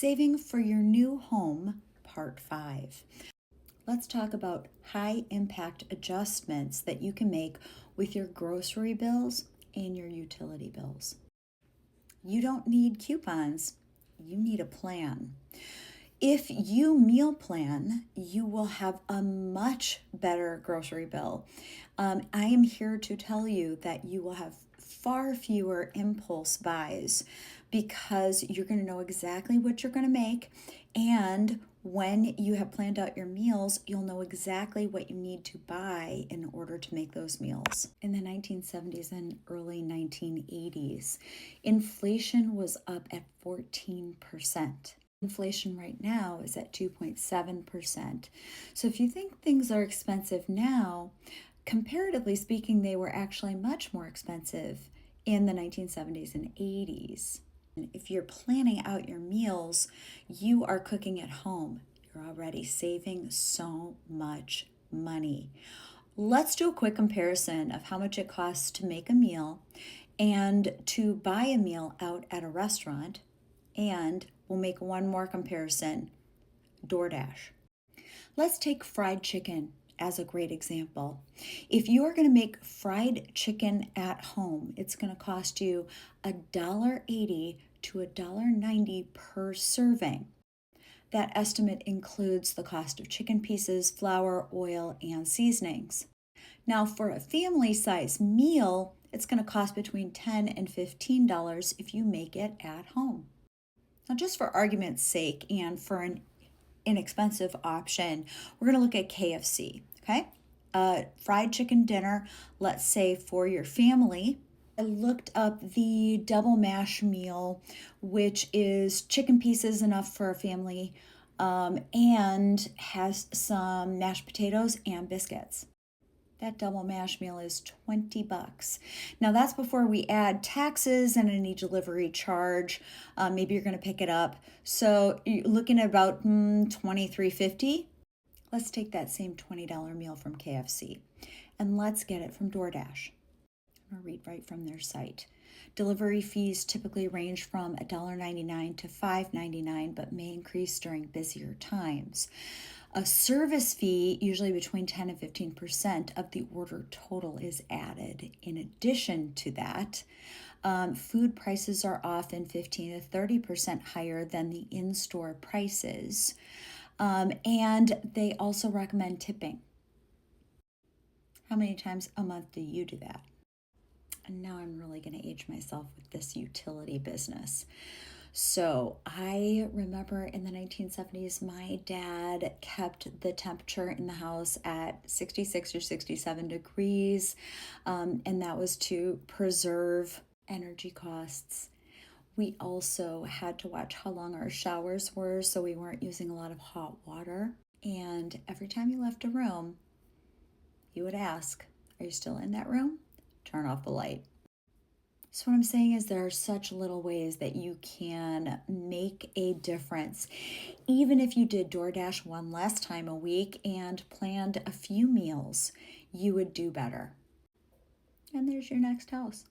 Saving for your new home, part 5. Let's talk about high impact adjustments that you can make with your grocery bills and your utility bills. You don't need coupons, you need a plan. If you meal plan, you will have a much better grocery bill. I am here to tell you that you will have far fewer impulse buys because you're going to know exactly what you're going to make. And when you have planned out your meals, you'll know exactly what you need to buy in order to make those meals. In the 1970s and early 1980s, inflation was up at 14%. Inflation right now is at 2.7%. So if you think things are expensive now, comparatively speaking, they were actually much more expensive in the 1970s and 80s. And if you're planning out your meals, you are cooking at home. You're already saving so much money. Let's do a quick comparison of how much it costs to make a meal and to buy a meal out at a restaurant. And we'll make one more comparison, DoorDash. Let's take fried chicken as a great example. If you are going to make fried chicken at home, it's going to cost you $1.80 to $1.90 per serving. That estimate includes the cost of chicken pieces, flour, oil, and seasonings. Now, for a family-size meal, it's going to cost between $10 and $15 if you make it at home. Now, just for argument's sake and for an inexpensive option, we're going to look at KFC, okay? Fried chicken dinner, let's say for your family. I looked up the double mash meal, which is chicken pieces enough for a family and has some mashed potatoes and biscuits. That double mash meal is $20. Now that's before we add taxes and any delivery charge. Maybe you're going to pick it up. So you're looking at about $23.50. Let's take that same $20 meal from KFC and let's get it from DoorDash. I'm going to read right from their site. Delivery fees typically range from $1.99 to $5.99, but may increase during busier times. A service fee, usually between 10 and 15% of the order total, is added. In addition to that, food prices are often 15 to 30% higher than the in-store prices. And they also recommend tipping. How many times a month do you do that? And now I'm really going to age myself with this utility business. So I remember in the 1970s, my dad kept the temperature in the house at 66 or 67 degrees, and that was to preserve energy costs. We also had to watch how long our showers were, so we weren't using a lot of hot water. And every time you left a room, you would ask, "Are you still in that room?" Turn off the light. So what I'm saying is there are such little ways that you can make a difference. Even if you did DoorDash one less time a week and planned a few meals, you would do better. And there's your next house.